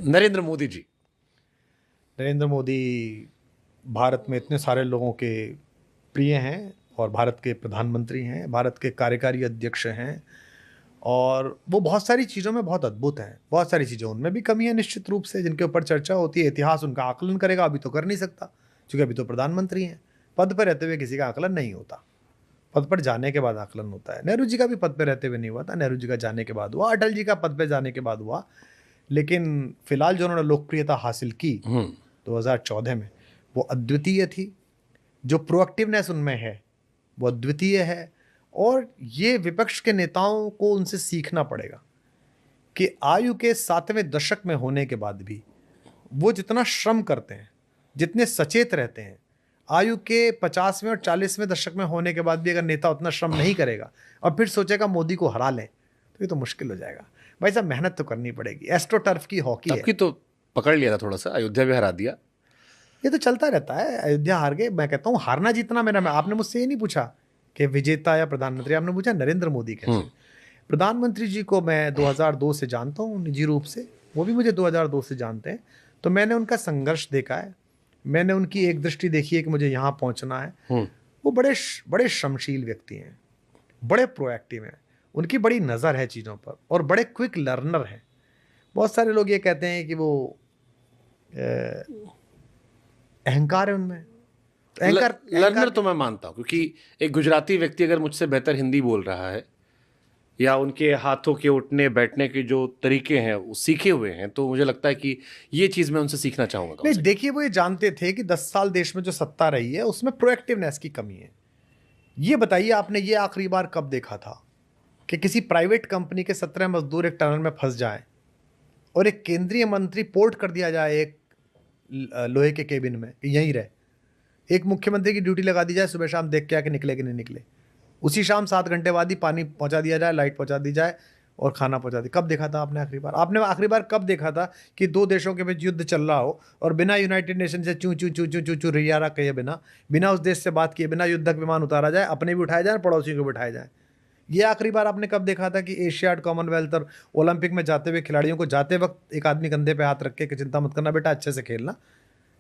नरेंद्र मोदी जी। नरेंद्र मोदी भारत में इतने सारे लोगों के प्रिय हैं और भारत के प्रधानमंत्री हैं, भारत के कार्यकारी अध्यक्ष हैं और वो बहुत सारी चीज़ों में बहुत अद्भुत हैं। बहुत सारी चीज़ें उनमें भी कमी है निश्चित रूप से, जिनके ऊपर चर्चा होती है। इतिहास उनका आकलन करेगा, अभी तो कर नहीं सकता क्योंकि अभी तो प्रधानमंत्री हैं। पद पर रहते हुए किसी का आकलन नहीं होता, पद पर जाने के बाद आकलन होता है। नेहरू जी का भी पद पर रहते हुए नहीं हुआ था, नेहरू जी का जाने के बाद हुआ, अटल जी का पद पर जाने के बाद हुआ। लेकिन फिलहाल जो उन्होंने लोकप्रियता हासिल की 2014 में, वो अद्वितीय थी। जो प्रोएक्टिवनेस उनमें है वो अद्वितीय है और ये विपक्ष के नेताओं को उनसे सीखना पड़ेगा कि आयु के 7वें दशक में होने के बाद भी वो जितना श्रम करते हैं, जितने सचेत रहते हैं, आयु के 50वें और 40वें दशक में होने के बाद भी अगर नेता उतना श्रम नहीं करेगा और फिर सोचेगा मोदी को हरा लें, तो ये तो मुश्किल हो जाएगा। भाई साहब, मेहनत तो करनी पड़ेगी। एस्ट्रो टर्फ की हॉकी है। आपकी तो पकड़ लिया था थोड़ा सा, अयोध्या भी हरा दिया। ये तो चलता रहता है। अयोध्या हार गए। मैं कहता हूँ हारना जीतना मेरा, मैं आपने मुझसे ये नहीं पूछा कि विजेता या प्रधानमंत्री, आपने पूछा नरेंद्र मोदी कैसे। प्रधानमंत्री जी को मैं 2002 से जानता हूँ निजी रूप से, वो भी मुझे 2002 से जानते हैं। तो मैंने उनका संघर्ष देखा है, मैंने उनकी एक दृष्टि देखी है कि मुझे यहाँ पहुँचना है। वो बड़े श्रमशील व्यक्ति हैं, बड़े प्रोएक्टिव हैं, उनकी बड़ी नज़र है चीज़ों पर और बड़े क्विक लर्नर हैं। बहुत सारे लोग ये कहते हैं कि वो अहंकार है उनमें। लर्नर तो मैं मानता हूँ, क्योंकि एक गुजराती व्यक्ति अगर मुझसे बेहतर हिंदी बोल रहा है या उनके हाथों के उठने बैठने के जो तरीके हैं वो सीखे हुए हैं, तो मुझे लगता है कि ये चीज़ मैं उनसे सीखना चाहूँगा। नहीं, देखिए, वो ये जानते थे कि 10 साल देश में जो सत्ता रही है उसमें प्रोएक्टिवनेस की कमी है। ये बताइए, आपने ये आखिरी बार कब देखा था कि किसी प्राइवेट कंपनी के 17 मजदूर एक टनल में फंस जाए और एक केंद्रीय मंत्री पोर्ट कर दिया जाए एक लोहे के केबिन में कि यहीं रहे। एक मुख्यमंत्री की ड्यूटी लगा दी जाए, सुबह शाम देख के आके निकले कि नहीं निकले। उसी शाम 7 घंटे बाद ही पानी पहुंचा दिया जाए, लाइट पहुंचा दी जाए और खाना पहुंचा दी। कब देखा था आपने आखिरी बार? आपने आखिरी बार कब देखा था कि दो देशों के बीच युद्ध चल रहा हो और बिना यूनाइटेड नेशन से चू चू चू चू चू चू रियारा कहे बिना उस देश से बात किए, बिना युद्धक विमान उतारा जाए, अपने भी उठाए जाए, पड़ोसियों को भी उठाए जाए? ये आखिरी बार आपने कब देखा था कि एशियाड, कॉमनवेल्थ और ओलंपिक में जाते हुए खिलाड़ियों को जाते वक्त एक आदमी कंधे पे हाथ रख के कि चिंता मत करना बेटा, अच्छे से खेलना,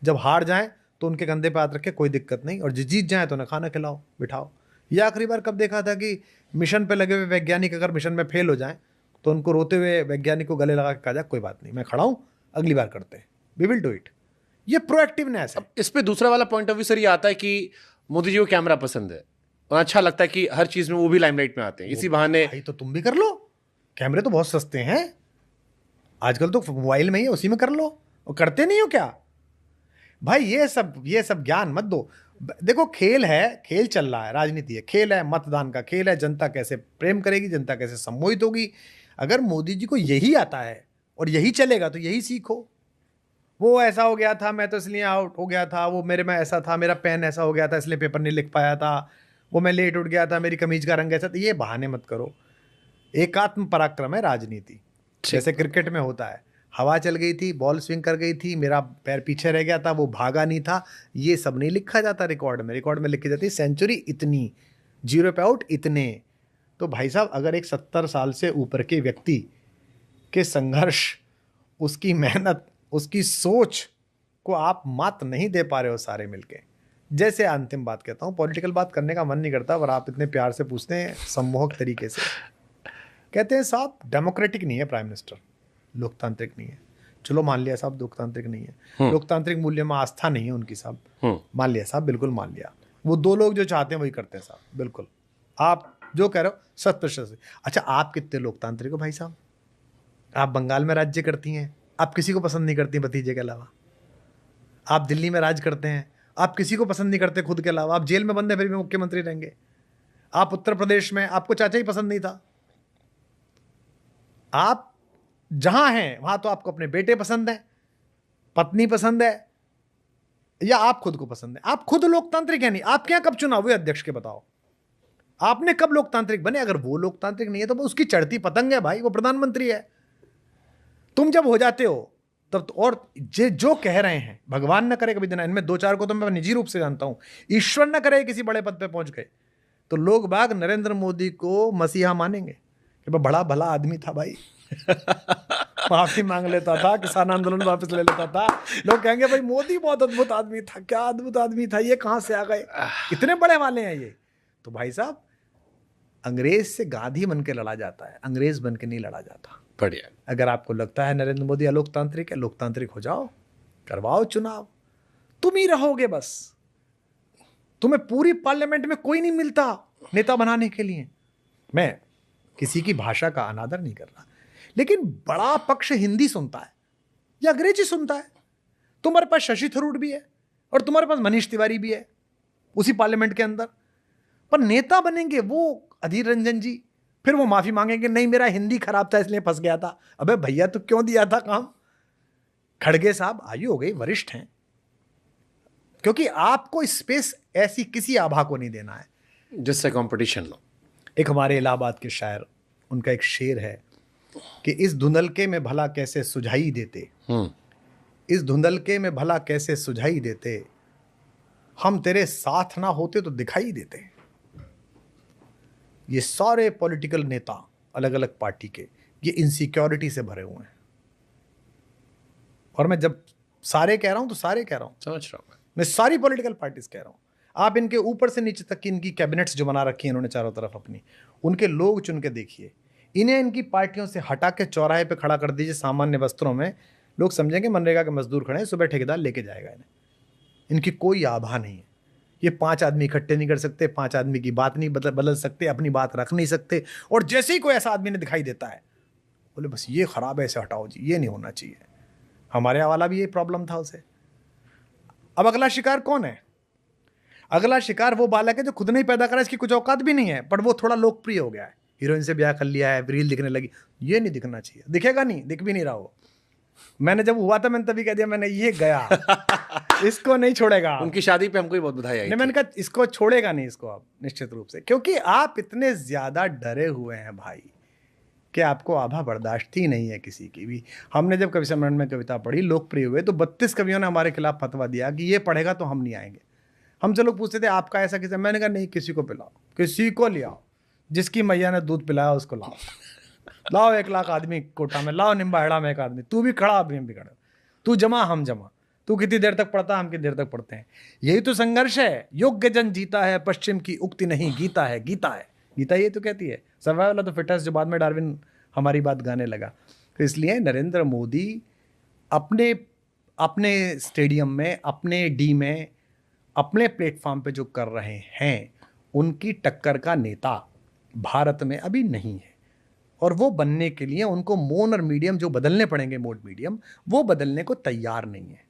जब हार जाएं तो उनके कंधे पे हाथ रखे, कोई दिक्कत नहीं, और जीत जाए तो उन्हें खाना खिलाओ, बिठाओ? ये आखिरी बार कब देखा था कि मिशन पे लगे हुए वैज्ञानिक अगर मिशन में फेल हो जाएं तो उनको रोते हुए वैज्ञानिक को गले लगा के कहा जाए कोई बात नहीं, मैं खड़ा हूं, अगली बार करते हैं, वी विल डू इट? ये प्रोएक्टिवनेस है। इस पे दूसरा वाला पॉइंट ऑफ व्यू सर ये आता है कि मोदी जी को कैमरा पसंद है और अच्छा लगता है कि हर चीज में वो भी लाइमलाइट में आते हैं, इसी बहाने। भाई तो तुम भी कर लो, कैमरे तो बहुत सस्ते हैं आजकल, तो मोबाइल में ही उसी में कर लो। और करते नहीं हो क्या भाई? ये सब ज्ञान मत दो। देखो, खेल है, खेल चल रहा है, राजनीति है, खेल है, मतदान का खेल है, जनता कैसे प्रेम करेगी, जनता कैसे सम्मोहित होगी। अगर मोदी जी को यही आता है और यही चलेगा तो यही सीखो। वो ऐसा हो गया था, मैं तो इसलिए आउट हो गया था, वो मेरे में ऐसा था, मेरा पेन ऐसा हो गया था इसलिए पेपर नहीं लिख पाया था, वो मैं लेट उठ गया था, मेरी कमीज का रंग ऐसा था। ये बहाने मत करो। एकात्म पराक्रम है राजनीति, जैसे क्रिकेट में होता है। हवा चल गई थी, बॉल स्विंग कर गई थी, मेरा पैर पीछे रह गया था, वो भागा नहीं था, ये सब नहीं लिखा जाता रिकॉर्ड में। रिकॉर्ड में लिखी जाती है सेंचुरी इतनी, 0 पे आउट इतने। तो भाई साहब, अगर एक 70 साल से ऊपर के व्यक्ति के संघर्ष, उसकी मेहनत, उसकी सोच को आप मात नहीं दे पा रहे हो सारे मिलके, जैसे अंतिम बात कहता हूँ, पॉलिटिकल बात करने का मन नहीं करता पर आप इतने प्यार से पूछते हैं, सम्मोहक तरीके से कहते हैं साहब डेमोक्रेटिक नहीं है प्राइम मिनिस्टर, लोकतांत्रिक नहीं है। चलो मान लिया साहब लोकतांत्रिक नहीं है, लोकतांत्रिक मूल्य में आस्था नहीं है उनकी साहब, मान लिया साहब, बिल्कुल मान लिया। वो दो लोग जो चाहते हैं वही करते हैं साहब, बिल्कुल आप जो कह रहे हो 100%। अच्छा, आप कितने लोकतांत्रिक हो भाई साहब? आप बंगाल में राज्य करती हैं, आप किसी को पसंद नहीं करती भतीजे के अलावा। आप दिल्ली में राज करते हैं, आप किसी को पसंद नहीं करते खुद के अलावा। आप जेल में बंद है फिर भी मुख्यमंत्री रहेंगे। आप उत्तर प्रदेश में, आपको चाचा ही पसंद नहीं था। आप जहां हैं वहां तो आपको अपने बेटे पसंद है, पत्नी पसंद है, या आप खुद को पसंद है। आप खुद लोकतांत्रिक है नहीं। आपके यहां कब चुनाव हुए अध्यक्ष के, बताओ? आपने कब लोकतांत्रिक बने? अगर वो लोकतांत्रिक नहीं है तो वो उसकी चढ़ती पतंग है भाई, वो प्रधानमंत्री है। तुम जब हो जाते हो तब तो, और जो कह रहे हैं, भगवान न करे कभी देना, इनमें 2-4 को तो मैं निजी रूप से जानता हूं, ईश्वर न करे किसी बड़े पद पे पहुंच गए तो लोग बाग नरेंद्र मोदी को मसीहा मानेंगे कि वह बड़ा भला आदमी था भाई। माफी मांग लेता था, किसान आंदोलन वापस ले लेता था। लोग कहेंगे भाई मोदी बहुत अद्भुत आदमी था, क्या अद्भुत आदमी था, ये कहाँ से आ गए, कितने बड़े वाले हैं ये। तो भाई साहब, अंग्रेज से गांधी बन के लड़ा जाता है, अंग्रेज बन के नहीं लड़ा जाता। बढ़िया। अगर आपको लगता है नरेंद्र मोदी अलोकतांत्रिक है, लोकतांत्रिक हो जाओ, करवाओ चुनाव, तुम ही रहोगे बस। तुम्हें पूरी पार्लियामेंट में कोई नहीं मिलता नेता बनाने के लिए। मैं किसी की भाषा का अनादर नहीं कर रहा, लेकिन बड़ा पक्ष हिंदी सुनता है या अंग्रेजी सुनता है। तुम्हारे पास शशि थरूर भी है और तुम्हारे पास मनीष तिवारी भी है उसी पार्लियामेंट के अंदर, पर नेता बनेंगे वो अधीर रंजन जी। फिर वो माफी मांगेंगे, नहीं मेरा हिंदी खराब था इसलिए फंस गया था। अबे भैया तो क्यों दिया था काम? खड़गे साहब आयु हो गई, वरिष्ठ हैं, क्योंकि आपको स्पेस ऐसी किसी आभा को नहीं देना है जिससे कंपटीशन लो। एक हमारे इलाहाबाद के शायर, उनका एक शेर है कि इस धुंधलके में भला कैसे सुझाई देते, इस धुंधलके में भला कैसे सुझाई देते, हम तेरे साथ ना होते तो दिखाई देते। ये सारे पॉलिटिकल नेता अलग अलग पार्टी के, ये इनसिक्योरिटी से भरे हुए हैं। और मैं जब सारे कह रहा हूं तो सारे कह रहा हूं, समझ रहा हूं मैं सारी पॉलिटिकल पार्टीज कह रहा हूं। आप इनके ऊपर से नीचे तक की इनकी कैबिनेट्स जो बना रखी हैं इन्होंने चारों तरफ अपनी, उनके लोग चुन के देखिए। इन्हें इनकी पार्टियों से हटा के चौराहे पे खड़ा कर दीजिए सामान्य वस्त्रों में, लोग समझेंगे मनरेगा के मजदूर खड़े हैं, सुबह ठेकेदार लेके जाएगा इन्हें। इनकी कोई आभा नहीं है। ये 5 आदमी इकट्ठे नहीं कर सकते, 5 आदमी की बात नहीं बदल सकते, अपनी बात रख नहीं सकते। और जैसे ही कोई ऐसा आदमी ने दिखाई देता है, बोले बस ये खराब है, इसे हटाओ जी, ये नहीं होना चाहिए। हमारे यहाँ वाला भी ये प्रॉब्लम था उसे। अब अगला शिकार कौन है? अगला शिकार वो बालक है जो खुद नहीं पैदा करा, इसकी कुछ औकात भी नहीं है, पर वो थोड़ा लोकप्रिय हो गया है, हीरोइन से ब्याह कर लिया है, रील दिखने लगी। ये नहीं दिखना चाहिए, दिखेगा नहीं, दिख भी नहीं रहा हो। मैंने जब हुआ था मैंने तभी कह दिया, मैंने ये गया इसको नहीं छोड़ेगा। उनकी शादी पे हमको भी बहुत बधाई आई नहीं, मैंने कहा इसको छोड़ेगा नहीं इसको आप, निश्चित रूप से, क्योंकि आप इतने ज्यादा डरे हुए हैं भाई कि आपको आभा बर्दाश्त ही नहीं है किसी की भी। हमने जब कवि सम्मेलन में कविता पढ़ी, लोकप्रिय हुए, तो 32 कवियों ने हमारे खिलाफ फतवा दिया कि ये पढ़ेगा तो हम नहीं आएंगे। हमसे लोग पूछते थे आपका ऐसा किसी, मैंने कहा नहीं, किसी को पिलाओ, किसी को ले आओ, जिसकी मैया ने दूध पिलाया उसको लाओ। लाओ 1 लाख आदमी कोटा में, लाओ निम्बाहेड़ा में 1 आदमी, तू भी खड़ा अभी हम भी खड़े, तू जमा हम जमा, तू कितनी देर तक पढ़ता हम कितनी देर तक पढ़ते हैं। यही तो संघर्ष है। योग्य जन जीता है, पश्चिम की उक्ति नहीं, गीता है, गीता है, गीता ये तो कहती है सर्वाइवल ऑफ द फिटेस्ट, जो बाद में डार्विन हमारी बात गाने लगा। तो इसलिए नरेंद्र मोदी अपने अपने स्टेडियम में, अपने डी में, अपने प्लेटफॉर्म पे जो कर रहे हैं, उनकी टक्कर का नेता भारत में अभी नहीं है। और वो बनने के लिए उनको मोन और मीडियम जो बदलने पड़ेंगे, मोड मीडियम, वो बदलने को तैयार नहीं है।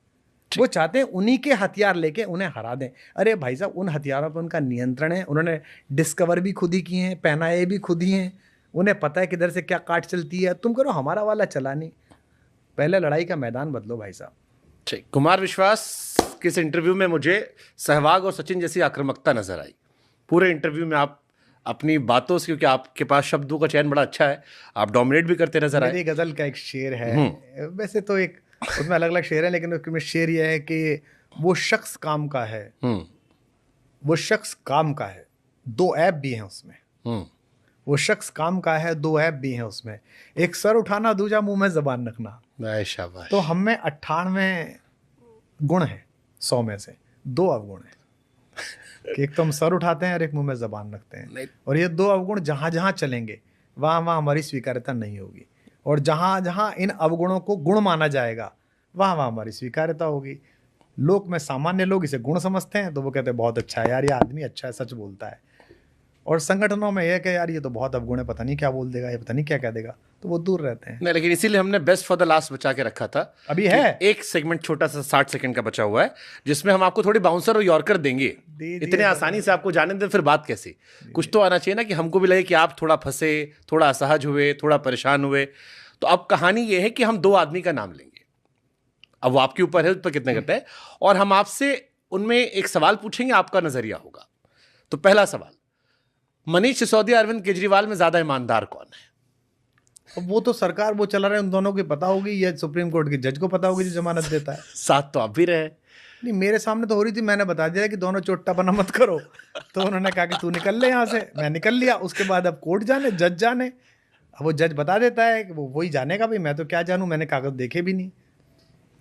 वो चाहते हैं उन्हीं के हथियार लेके उन्हें हरा दें। अरे भाई साहब, उन हथियारों पर उनका नियंत्रण है, उन्होंने डिस्कवर भी खुद ही किए हैं, पहनाए भी खुद ही हैं, उन्हें पता है किधर से क्या काट चलती है। तुम करो, हमारा वाला चला नहीं। पहले लड़ाई का मैदान बदलो भाई साहब। ठीक। कुमार विश्वास किस इंटरव्यू में मुझे सहवाग और सचिन जैसी आक्रामकता नजर आई। पूरे इंटरव्यू में आप अपनी बातों से, क्योंकि आपके पास शब्दों का चयन बड़ा अच्छा है, आप डोमिनेट भी करते नजर आए। मेरी गजल का एक शेर है, वैसे तो एक उसमें अलग अलग शेर है, लेकिन उसमें शेर यह है कि वो शख्स काम का है, वो शख्स काम का है, 2 ऐप भी हैं उसमें। वो शख्स काम का है, 2 ऐप भी हैं उसमें, एक सर उठाना, दूसरा मुंह में जबान रखना। शाबाश। तो हम में 98 गुण है 100 में से, 2 अवगुण है कि एक तो हम सर उठाते हैं और एक मुंह में जबान रखते हैं। और ये 2 अवगुण जहां जहां चलेंगे वहां वहां हमारी स्वीकार्यता नहीं होगी, और जहां जहां इन अवगुणों को गुण माना जाएगा वहां वहां हमारी स्वीकार्यता होगी। लोक में सामान्य लोग इसे गुण समझते हैं, तो वो कहते हैं बहुत अच्छा है यार, ये आदमी अच्छा है, सच बोलता है। और संगठनों में यह कि यार ये तो बहुत अवगुण है, पता नहीं क्या बोल देगा, ये पता नहीं क्या कह देगा, तो वो दूर रहते हैं। नहीं, लेकिन इसीलिए हमने बेस्ट फॉर द लास्ट बचा के रखा था। अभी है एक सेगमेंट छोटा सा 60 सेकंड का बचा हुआ है, जिसमें हम आपको थोड़ी बाउंसर और यॉर्कर देंगे। इतने आसानी से आपको जाने दें फिर बात कैसी? कुछ तो आना चाहिए ना कि हमको भी लगे कि आप थोड़ा फंसे, थोड़ा असहज हुए, थोड़ा परेशान हुए। तो अब कहानी ये है कि हम 2 आदमी का नाम लेंगे, अब वो आपके ऊपर है उस पर कितने करते हैं, और हम आपसे उनमें एक सवाल पूछेंगे, आपका नजरिया होगा। तो पहला सवाल, मनीष सिसोदिया अरविंद केजरीवाल में ज्यादा ईमानदार कौन है? अब वो तो सरकार वो चला रहे हैं, उन दोनों की पता होगी, या सुप्रीम कोर्ट के जज को पता होगी जो जमानत देता है। साथ तो आप भी रहे। नहीं, मेरे सामने तो हो रही थी, मैंने बता दिया कि दोनों चोट्टा बना मत करो, तो उन्होंने कहा कि तू निकल ले यहाँ से, मैं निकल लिया। उसके बाद अब कोर्ट जाने, जज जाने। अब वो जज बता देता है कि वो वही जानेगा, भाई मैं तो क्या जानूं, मैंने कागज देखे भी नहीं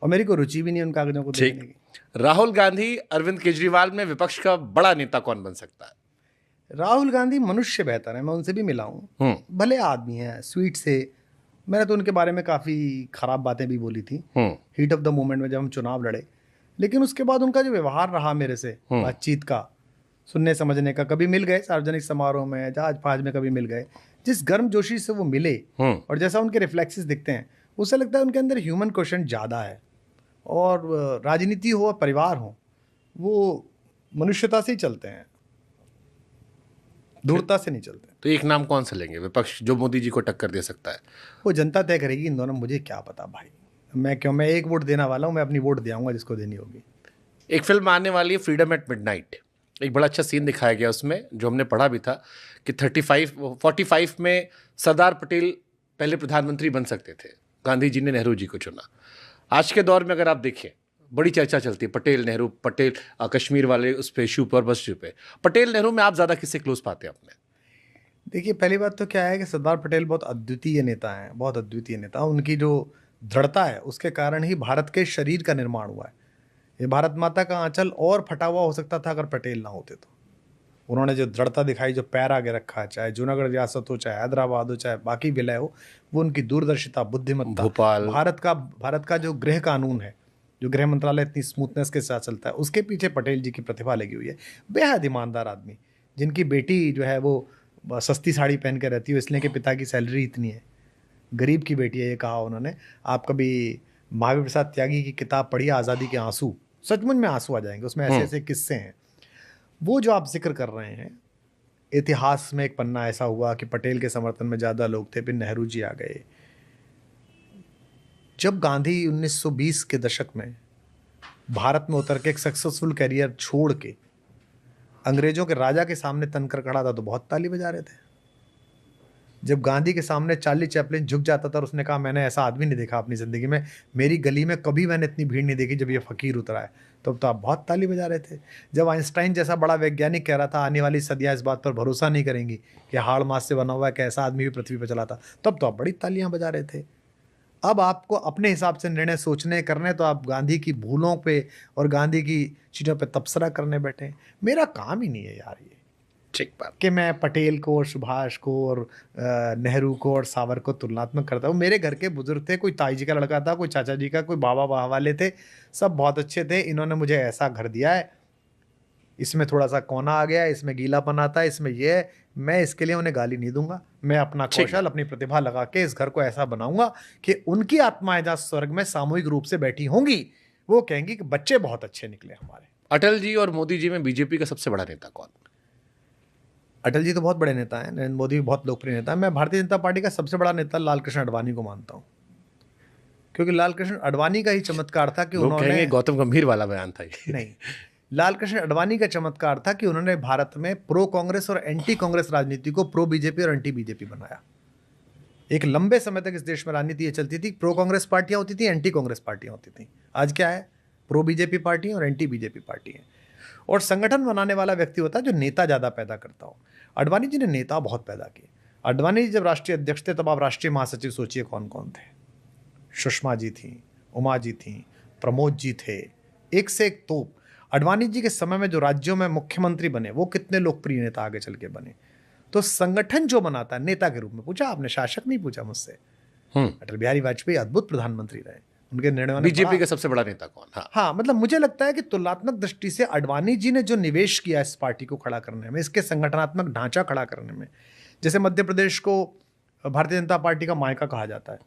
और मेरी कोई रुचि भी नहीं उन कागजों को देखने की। राहुल गांधी अरविंद केजरीवाल में विपक्ष का बड़ा नेता कौन बन सकता है? राहुल गांधी मनुष्य बेहतर है, मैं उनसे भी मिला हूँ, भले आदमी है, स्वीट से। मैंने तो उनके बारे में काफ़ी खराब बातें भी बोली थी हीट ऑफ द मोमेंट में जब हम चुनाव लड़े, लेकिन उसके बाद उनका जो व्यवहार रहा मेरे से, बातचीत का, सुनने समझने का, कभी मिल गए सार्वजनिक समारोह में, जहाज फहाज में कभी मिल गए, जिस गर्मजोशी से वो मिले और जैसा उनके रिफ्लेक्सेस दिखते हैं, उससे लगता है उनके अंदर ह्यूमन क्वेश्चन ज़्यादा है। और राजनीति हो, परिवार हो, वो मनुष्यता से ही चलते हैं, धूर्तता से नहीं चलते। तो एक नाम कौन सा लेंगे विपक्ष जो मोदी जी को टक्कर दे सकता है? वो जनता तय करेगी इन दोनों, मुझे क्या पता भाई, मैं एक वोट देने वाला हूँ, मैं अपनी वोट दियाऊंगा जिसको देनी होगी। एक फिल्म आने वाली है फ्रीडम एट मिडनाइट, एक बड़ा अच्छा सीन दिखाया गया उसमें, जो हमने पढ़ा भी था कि 45 में सरदार पटेल पहले प्रधानमंत्री बन सकते थे, गांधी जी ने नेहरू जी को चुना। आज के दौर में अगर आप देखें, बड़ी चर्चा चलती है पटेल नेहरू, पटेल कश्मीर वाले उस पे इशू पर, बस इशू पे, पटेल नेहरू में आप ज़्यादा किससे क्लोज पाते हैं अपने? देखिए, पहली बात तो क्या है कि सरदार पटेल बहुत अद्वितीय नेता हैं, बहुत अद्वितीय नेता। उनकी जो दृढ़ता है उसके कारण ही भारत के शरीर का निर्माण हुआ है। ये भारत माता का आंचल और फटा हुआ हो सकता था अगर पटेल ना होते तो। उन्होंने जो दृढ़ता दिखाई, जो पैर आगे रखा, चाहे जूनागढ़ रियासत हो, चाहे हैदराबाद हो, चाहे बाकी विलय हो, वो उनकी दूरदर्शिता, बुद्धिमत्ता, भोपाल, भारत का जो गृह कानून है, जो गृह मंत्रालय इतनी स्मूथनेस के साथ चलता है, उसके पीछे पटेल जी की प्रतिभा लगी हुई है। बेहद ईमानदार आदमी, जिनकी बेटी जो है वो सस्ती साड़ी पहन के रहती है इसलिए कि पिता की सैलरी इतनी है, गरीब की बेटी है, ये कहा उन्होंने। आप कभी महावीर प्रसाद त्यागी की किताब पढ़िए, आज़ादी के आंसू, सचमुच में आंसू आ जाएंगे, उसमें ऐसे ऐसे किस्से हैं। वो जो आप जिक्र कर रहे हैं, इतिहास में एक पन्ना ऐसा हुआ कि पटेल के समर्थन में ज़्यादा लोग थे, फिर नेहरू जी आ गए। जब गांधी 1920 के दशक में भारत में उतर के एक सक्सेसफुल करियर छोड़ के अंग्रेजों के राजा के सामने तनकर खड़ा था तो बहुत ताली बजा रहे थे। जब गांधी के सामने चार्ली चैपलिन झुक जाता था और उसने कहा मैंने ऐसा आदमी नहीं देखा अपनी ज़िंदगी में, मेरी गली में कभी मैंने इतनी भीड़ नहीं देखी जब ये फ़कीर उतरा है, तब तो आप बहुत ताली बजा रहे थे। जब आइंस्टाइन जैसा बड़ा वैज्ञानिक कह रहा था आने वाली सदियाँ इस बात पर भरोसा नहीं करेंगी कि हाड़ मास से बना हुआ एक ऐसा आदमी भी पृथ्वी पर चला था, तब तो आप बड़ी तालियाँ बजा रहे थे। अब आपको अपने हिसाब से निर्णय सोचने करने, तो आप गांधी की भूलों पे और गांधी की चीज़ों पे तबसरा करने बैठे। मेरा काम ही नहीं है यार ये, ठीक बात, कि मैं पटेल को और सुभाष को और नेहरू को और सावर को तुलनात्मक करता हूँ। मेरे घर के बुजुर्ग थे, कोई ताई जी का लड़का था, कोई चाचा जी का, कोई बाबा बाबा वाले थे, सब बहुत अच्छे थे। इन्होंने मुझे ऐसा घर दिया है, इसमें थोड़ा सा कोना आ गया, इसमें गीलापन आता है, इसमें ये है, मैं इसके लिए उन्हें गाली नहीं दूंगा। मैं अपना कौशल, अपनी प्रतिभा लगा के इस घर को ऐसा बनाऊंगा कि उनकी आत्माएं जहाँ स्वर्ग में सामूहिक रूप से बैठी होंगी, वो कहेंगी कि बच्चे बहुत अच्छे निकले हमारे। अटल जी और मोदी जी में बीजेपी का सबसे बड़ा नेता कौन? अटल जी तो बहुत बड़े नेता हैं, नरेंद्र मोदी भी बहुत लोकप्रिय नेता है। मैं भारतीय जनता पार्टी का सबसे बड़ा नेता लाल कृष्ण आडवाणी को मानता हूँ, क्योंकि लाल कृष्ण आडवाणी का ही चमत्कार था कि उन्होंने, गौतम गंभीर वाला बयान था ये। नहीं, लाल कृष्ण आडवाणी का चमत्कार था कि उन्होंने भारत में प्रो कांग्रेस और एंटी कांग्रेस राजनीति को प्रो बीजेपी और एंटी बीजेपी बनाया। एक लंबे समय तक इस देश में राजनीति ये चलती थी, प्रो कांग्रेस पार्टियां होती थी, एंटी कांग्रेस पार्टियां होती थी। आज क्या है, प्रो बीजेपी पार्टी और एंटी बीजेपी पार्टी है। और संगठन बनाने वाला व्यक्ति होता है जो नेता ज़्यादा पैदा करता हो। आडवाणी जी ने नेता बहुत पैदा किए। आडवाणी जी जब राष्ट्रीय अध्यक्ष थे तब आप राष्ट्रीय महासचिव सोचिए कौन कौन थे। सुषमा जी थी, उमा जी थी, प्रमोद जी थे, एक से एक तोप। आडवाणी जी के समय में जो राज्यों में मुख्यमंत्री बने वो कितने लोकप्रिय नेता आगे चल के बने। तो संगठन जो बनाता है नेता के रूप में, पूछा आपने, शासक नहीं पूछा मुझसे। अटल बिहारी वाजपेयी अद्भुत प्रधानमंत्री रहे, उनके निर्णय। बीजेपी का सबसे बड़ा नेता कौन? हाँ, मतलब मुझे लगता है कि तुलनात्मक दृष्टि से आडवाणी जी ने जो निवेश किया इस पार्टी को खड़ा करने में, इसके संगठनात्मक ढांचा खड़ा करने में, जैसे मध्य प्रदेश को भारतीय जनता पार्टी का मायका कहा जाता है,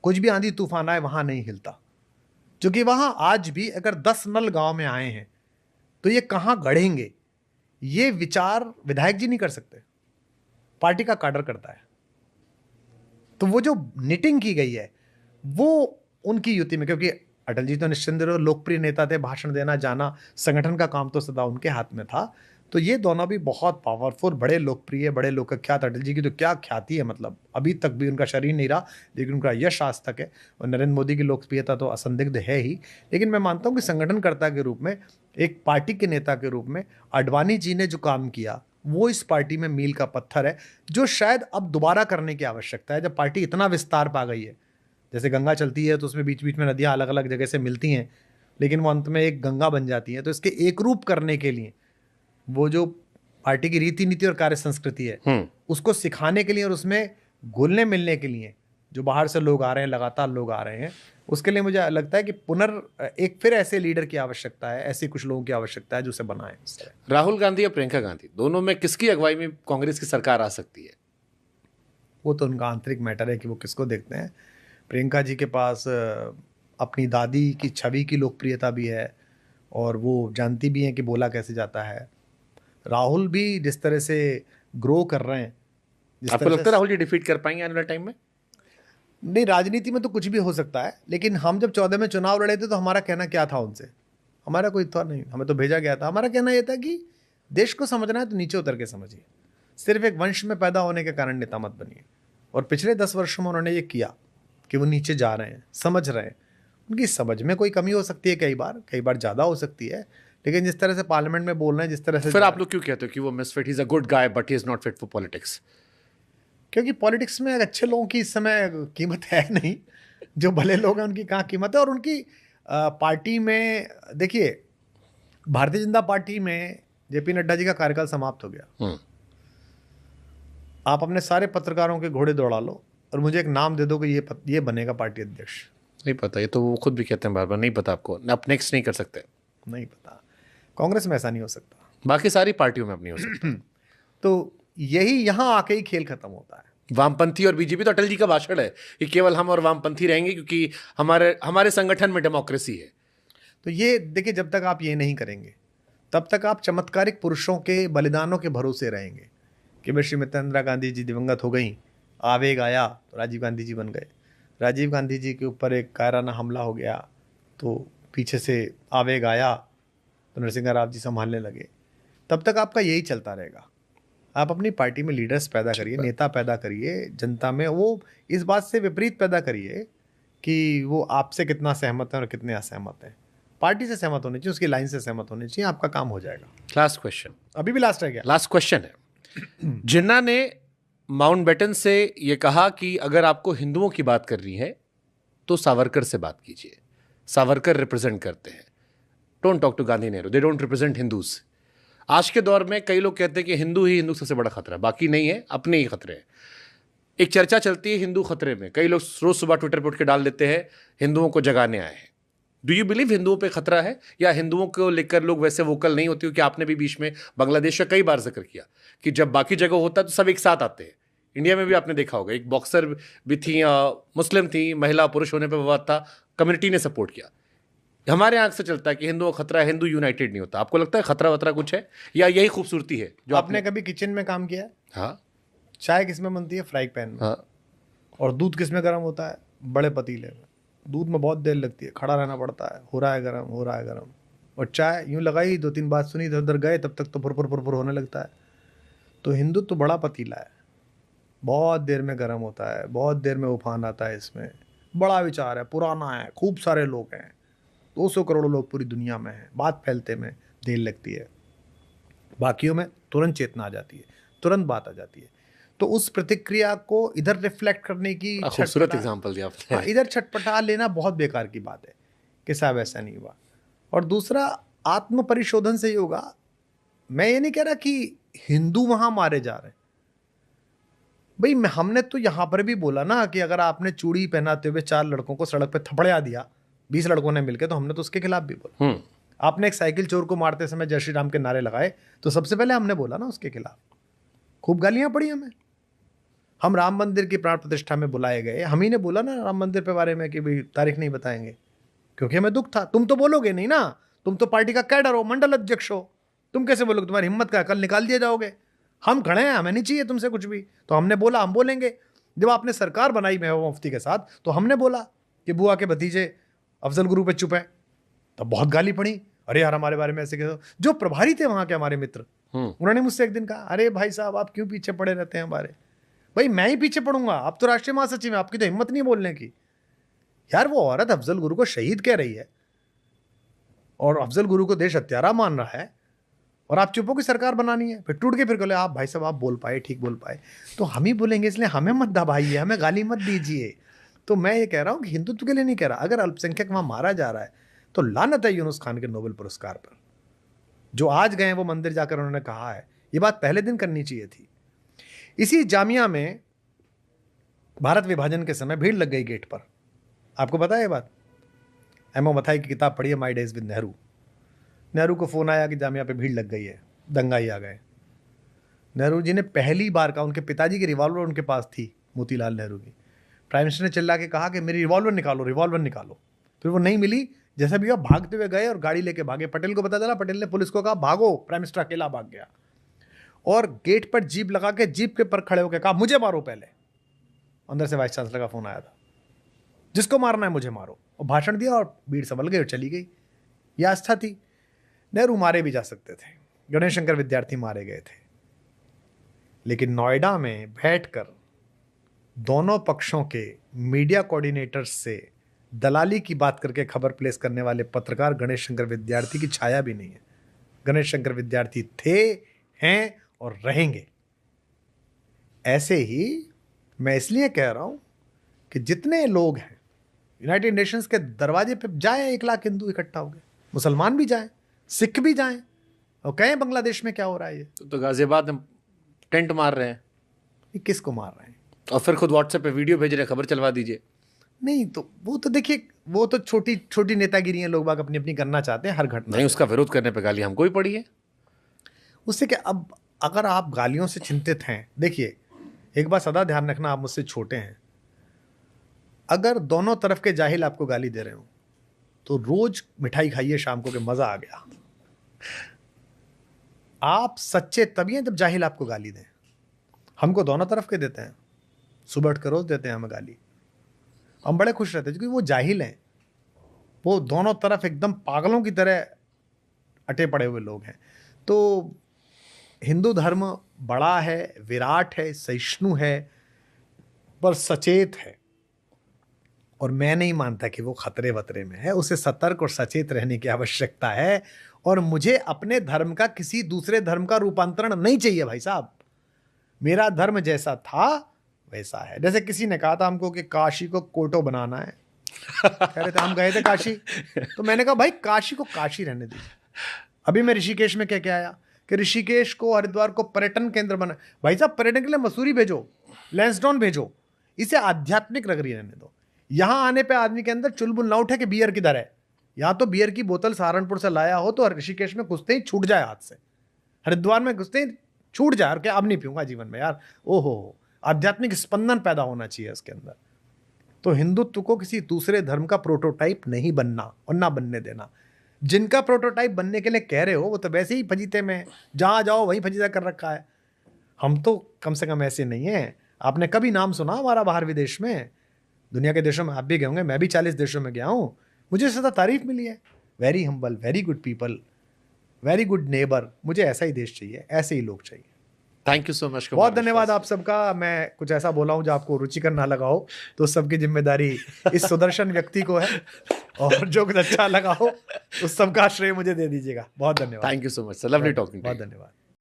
कुछ भी आंधी तूफान आए वहां नहीं हिलता, क्योंकि वहां आज भी अगर 10 नल गांव में आए हैं तो ये कहां गढ़ेंगे, ये विचार विधायक जी नहीं कर सकते, पार्टी का काडर करता है। तो वो जो निटिंग की गई है वो उनकी युति में, क्योंकि अटल जी तो निश्चिंत लोकप्रिय नेता थे, भाषण देना जाना, संगठन का काम तो सदा उनके हाथ में था। तो ये दोनों भी बहुत पावरफुल, बड़े लोकप्रिय, बड़े लोकख्यात। अटल जी की तो क्या ख्याति है, मतलब अभी तक भी उनका शरीर नहीं रहा लेकिन उनका यश आज तक है। और नरेंद्र मोदी की लोकप्रियता तो असंदिग्ध है ही, लेकिन मैं मानता हूँ कि संगठनकर्ता के रूप में, एक पार्टी के नेता के रूप में आडवाणी जी ने जो काम किया वो इस पार्टी में मील का पत्थर है, जो शायद अब दोबारा करने की आवश्यकता है, जब पार्टी इतना विस्तार पा गई है। जैसे गंगा चलती है तो उसमें बीच बीच में नदियाँ अलग अलग जगह से मिलती हैं, लेकिन वो अंत में एक गंगा बन जाती है। तो इसके एक रूप करने के लिए वो जो पार्टी की रीति नीति और कार्य संस्कृति है, उसको सिखाने के लिए और उसमें घुलने मिलने के लिए जो बाहर से लोग आ रहे हैं, लगातार लोग आ रहे हैं, उसके लिए मुझे लगता है कि एक फिर ऐसे लीडर की आवश्यकता है, ऐसे कुछ लोगों की आवश्यकता है जो उसे बनाए। राहुल गांधी या प्रियंका गांधी, दोनों में किसकी अगुवाई में कांग्रेस की सरकार आ सकती है? वो तो उनका आंतरिक मैटर है कि वो किसको देखते हैं। प्रियंका जी के पास अपनी दादी की छवि की लोकप्रियता भी है और वो जानती भी हैं कि बोला कैसे जाता है। राहुल भी जिस तरह से ग्रो कर रहे हैं, आपको लगता है राहुल जी डिफीट कर पाएंगे आने वाले टाइम में? नहीं, राजनीति में तो कुछ भी हो सकता है, लेकिन हम जब 14 में चुनाव लड़े थे तो हमारा कहना क्या था उनसे? हमारा कोई था नहीं, हमें तो भेजा गया था। हमारा कहना यह था कि देश को समझना है तो नीचे उतर के समझिए, सिर्फ एक वंश में पैदा होने के कारण नेता मत बनिए। और पिछले 10 वर्षों में उन्होंने ये किया कि वो नीचे जा रहे हैं, समझ रहे हैं। उनकी समझ में कोई कमी हो सकती है, कई बार ज़्यादा हो सकती है, लेकिन जिस तरह से पार्लियामेंट में बोल रहे हैं, जिस तरह से, फिर आप लोग क्यों कहते हो कि वो misfit, he is a good guy but he is not fit for politics? क्योंकि पॉलिटिक्स में अच्छे लोगों की इस समय कीमत है नहीं। जो भले लोग हैं उनकी कहाँ कीमत है। और उनकी पार्टी में देखिए, भारतीय जनता पार्टी में जेपी नड्डा जी का कार्यकाल समाप्त हो गया। आप अपने सारे पत्रकारों के घोड़े दौड़ा लो और मुझे एक नाम दे दो कि ये बनेगा पार्टी अध्यक्ष। नहीं पता, ये तो वो खुद भी कहते हैं बार बार, नहीं पता आपको, आप नेक्स्ट नहीं कर सकते। नहीं पता, कांग्रेस में ऐसा नहीं हो सकता, बाकी सारी पार्टियों में अब नहीं हो सकता। तो यही यहाँ आके ही खेल खत्म होता है। वामपंथी और बीजेपी, तो अटल जी का भाषण है कि केवल हम और वामपंथी रहेंगे क्योंकि हमारे संगठन में डेमोक्रेसी है। तो ये देखिए, जब तक आप ये नहीं करेंगे तब तक आप चमत्कारिक पुरुषों के बलिदानों के भरोसे रहेंगे कि भाई श्रीमती इंदिरा गांधी जी दिवंगत हो गई, आवेग आया तो राजीव गांधी जी बन गए। राजीव गांधी जी के ऊपर एक कायराना हमला हो गया तो पीछे से आवेग आया तो नरसिंह राव जी संभालने लगे। तब तक आपका यही चलता रहेगा। आप अपनी पार्टी में लीडर्स पैदा करिए, नेता पैदा करिए, जनता में वो इस बात से विपरीत पैदा करिए कि वो आपसे कितना सहमत है और कितने असहमत हैं। पार्टी से सहमत होनी चाहिए, उसकी लाइन से सहमत होनी चाहिए, आपका काम हो जाएगा। लास्ट क्वेश्चन, अभी भी लास्ट है क्या? लास्ट क्वेश्चन है। जिन्ना ने माउंटबेटन से ये कहा कि अगर आपको हिंदुओं की बात करनी है तो सावरकर से बात कीजिए, सावरकर रिप्रेजेंट करते हैं। Don't talk to Gandhi Nehru, they don't represent Hindus. आज के दौर में कई लोग कहते हैं कि हिंदू ही हिंदू सबसे बड़ा खतरा है, बाकी नहीं है, अपने ही खतरे हैं। एक चर्चा चलती है हिंदू खतरे में, कई लोग रोज सुबह ट्विटर पर उठ के डाल देते हैं हिंदुओं को जगाने आए हैं। डू यू बिलीव हिंदुओं पे खतरा है, या हिंदुओं को लेकर लोग वैसे वोकल नहीं होते? क्योंकि आपने भी बीच में बांग्लादेश का कई बार जिक्र किया कि जब बाकी जगह होता है तो सब एक साथ आते हैं। इंडिया में भी आपने देखा होगा, एक बॉक्सर भी थी, मुस्लिम थी, महिला पुरुष होने पर विवाद था, कम्युनिटी ने सपोर्ट किया। हमारे यहाँ से चलता है कि हिंदुओं का खतरा है, हिंदू यूनाइटेड नहीं होता। आपको लगता है खतरा वतरा कुछ है, या यही खूबसूरती है जो आपने कभी किचन में काम किया है? हाँ। चाय किस में बनती है? फ्राई पैन में। हाँ। और दूध किस में गर्म होता है? बड़े पतीले में। दूध में बहुत देर लगती है, खड़ा रहना पड़ता है, हो रहा है गर्म, हो रहा है गर्म। और चाय यूं लगाई, 2-3 बात सुनी, इधर उधर गए, तब तक तो फुर होने लगता है। तो हिंदू तो बड़ा पतीला है, बहुत देर में गर्म होता है, बहुत देर में उफान आता है, इसमें बड़ा विचार है, पुराना है, खूब सारे लोग हैं, 200 करोड़ लोग पूरी दुनिया में हैं, बात फैलते में देर लगती है। बाकियों में तुरंत चेतना आ जाती है, तुरंत बात आ जाती है। तो उस प्रतिक्रिया को इधर रिफ्लेक्ट करने की खूबसूरत एग्जांपल दिया आपने। हाँ, इधर छटपटा लेना बहुत बेकार की बात है कि साहब ऐसा नहीं हुआ। और दूसरा, आत्म परिशोधन से ही होगा। मैं ये नहीं कह रहा कि हिंदू वहां मारे जा रहे हैं भाई। हमने तो यहाँ पर भी बोला ना कि अगर आपने चूड़ी पहनाते हुए 4 लड़कों को सड़क पे थपड़िया दिया 20 लड़कों ने मिलकर, तो हमने तो उसके खिलाफ भी बोला। आपने एक साइकिल चोर को मारते समय जय श्री राम के नारे लगाए, तो सबसे पहले हमने बोला ना उसके खिलाफ। खूब गालियां पड़ी हमें। हम राम मंदिर की प्राण प्रतिष्ठा में बुलाए गए, हम ही ने बोला ना राम मंदिर के बारे में कि भाई तारीख नहीं बताएंगे, क्योंकि हमें दुख था। तुम तो बोलोगे नहीं ना, तुम तो पार्टी का कैडर हो, मंडल अध्यक्ष हो, तुम कैसे बोलोगे? तुम्हारी हिम्मत का, कल निकाल दिए जाओगे। हम खड़े हैं, हमें नहीं चाहिए तुमसे कुछ भी, तो हमने बोला हम बोलेंगे। जब आपने सरकार बनाई महबूबा मुफ्ती के साथ, तो हमने बोला कि बुआ के भतीजे अफजल गुरु पे चुप है, तब बहुत गाली पड़ी, अरे यार हमारे बारे में ऐसे कहो। जो प्रभारी थे वहां के हमारे मित्र, उन्होंने मुझसे एक दिन कहा, अरे भाई साहब आप क्यों पीछे पड़े रहते हैं हमारे? भाई मैं ही पीछे पड़ूंगा, आप तो राष्ट्रीय महासचिव हैं, आपकी तो हिम्मत नहीं बोलने की। यार वो औरत अफजल गुरु को शहीद कह रही है और अफजल गुरु को देश हत्यारा मान रहा है, और आप चुप हो कि सरकार बनानी है, फिर टूट के फिर बोले आप भाई साहब आप बोल पाए, ठीक बोल पाए, तो हम ही बोलेंगे, इसलिए हमें मत दबाइए, हमें गाली मत दीजिए। तो मैं ये कह रहा हूँ कि हिंदुत्व के लिए नहीं कह रहा, अगर अल्पसंख्यक वहाँ मारा जा रहा है तो लानत है यूनुस खान के नोबेल पुरस्कार पर। जो आज गए वो मंदिर जाकर उन्होंने कहा है, ये बात पहले दिन करनी चाहिए थी। इसी जामिया में भारत विभाजन के समय भीड़ लग गई गेट पर, आपको पता है ये बात? एमओ मथाई की किताब पढ़ी है, my days with Nehru. Nehru को फोन आया कि जामिया पे भीड़ लग गई है, दंगाई आ गए। नेहरू जी ने पहली बार कहा, उनके पिताजी की रिवॉल्वर उनके पास थी, मोतीलाल नेहरू की, प्राइम मिनिस्टर ने चिल्ला के कहा कि मेरी रिवॉल्वर निकालो, रिवॉल्वर निकालो। फिर वो नहीं मिली, जैसे भी आप भागते हुए गए और गाड़ी लेके भागे। पटेल को पता चला, पटेल ने पुलिस को कहा भागो, प्राइम मिनिस्टर अकेला भाग गया और गेट पर जीप लगा के जीप के पर खड़े होकर कहा मुझे मारो पहले। अंदर से वाइस चांसलर का फोन आया था, जिसको मारना है मुझे मारो, और भाषण दिया और भीड़ संभल गई और चली गई। यह आस्था थी। नेहरू मारे भी जा सकते थे, गणेश शंकर विद्यार्थी मारे गए थे, लेकिन नोएडा में बैठकर दोनों पक्षों के मीडिया कोऑर्डिनेटर्स से दलाली की बात करके खबर प्लेस करने वाले पत्रकार गणेश शंकर विद्यार्थी की छाया भी नहीं है। गणेश शंकर विद्यार्थी थे, हैं और रहेंगे। ऐसे ही मैं इसलिए कह रहा हूं कि जितने लोग हैं यूनाइटेड नेशंस के दरवाजे पे जाएं, 1 लाख हिंदू इकट्ठा हो गए, मुसलमान भी जाएं, सिख भी जाएं और कहें बांग्लादेश में क्या हो रहा है। ये तो गाजियाबाद में टेंट मार रहे हैं, ये किसको मार रहे हैं? और फिर खुद व्हाट्सएप पे वीडियो भेज रहे हैं, खबर चलवा दीजिए। नहीं तो वो तो देखिए, वो तो छोटी छोटी नेतागिरी है, लोग बाग अपनी अपनी करना चाहते हैं हर घटना। नहीं, उसका विरोध करने पे गाली हमको ही पड़ी है। उससे क्या, अब अगर आप गालियों से चिंतित हैं, देखिए एक बात सदा ध्यान रखना, आप मुझसे छोटे हैं, अगर दोनों तरफ के जाहिल आपको गाली दे रहे हो तो रोज मिठाई खाइए शाम को, कि मजा आ गया। आप सच्चे तभी हैं जब जाहिल आपको गाली दें। हमको दोनों तरफ के देते हैं, सुबह उठ कर रोज देते हैं हमें गाली, हम बड़े खुश रहते हैं क्योंकि वो जाहिल हैं, वो दोनों तरफ एकदम पागलों की तरह अटे पड़े हुए लोग हैं। तो हिंदू धर्म बड़ा है, विराट है, सहिष्णु है, पर सचेत है, और मैं नहीं मानता कि वो खतरे वतरे में है। उसे सतर्क और सचेत रहने की आवश्यकता है, और मुझे अपने धर्म का किसी दूसरे धर्म का रूपांतरण नहीं चाहिए भाई साहब। मेरा धर्म जैसा था वैसा है। जैसे किसी ने कहा था हमको कि काशी को कोटो बनाना है, कह रहे थे, हम गए थे काशी, तो मैंने कहा भाई काशी को काशी रहने दीजिए। अभी मैं ऋषिकेश में क्या आया कि ऋषिकेश को, हरिद्वार को पर्यटन केंद्र बना। भाई साहब पर्यटन के लिए मसूरी भेजो, लैंसडाउन भेजो, इसे आध्यात्मिक नगरी रहने दो। यहाँ आने पे आदमी के अंदर चुलबुल ना उठे कि बियर किधर है। यहाँ तो बियर की बोतल सहारनपुर से लाया हो तो ऋषिकेश में घुसते ही छूट जाए हाथ से, हरिद्वार में घुसते ही छूट जाए, और क्या अब नहीं पीऊंगा जीवन में यार। ओहो, आध्यात्मिक स्पंदन पैदा होना चाहिए इसके अंदर। तो हिंदुत्व को किसी दूसरे धर्म का प्रोटोटाइप नहीं बनना और ना बनने देना। जिनका प्रोटोटाइप बनने के लिए कह रहे हो वो तो वैसे ही फजीते में, जहाँ जाओ वहीं फजीता कर रखा है। हम तो कम से कम ऐसे नहीं हैं। आपने कभी नाम सुना हमारा बाहर विदेश में? दुनिया के देशों में आप भी गए होंगे, मैं भी 40 देशों में गया हूँ, मुझे सदा तारीफ मिली है। Very humble, very good people, very good neighbour. मुझे ऐसा ही देश चाहिए, ऐसे ही लोग चाहिए। Thank you so much. बहुत धन्यवाद आप सबका। मैं कुछ ऐसा बोला हूँ जो आपको रुचिकर ना लगा हो तो उस सबकी जिम्मेदारी इस सुदर्शन व्यक्ति को है, और जो कुछ अच्छा लगा हो उस सबका श्रेय मुझे दे दीजिएगा। बहुत धन्यवाद। Thank you so much sir, lovely talking. बहुत धन्यवाद।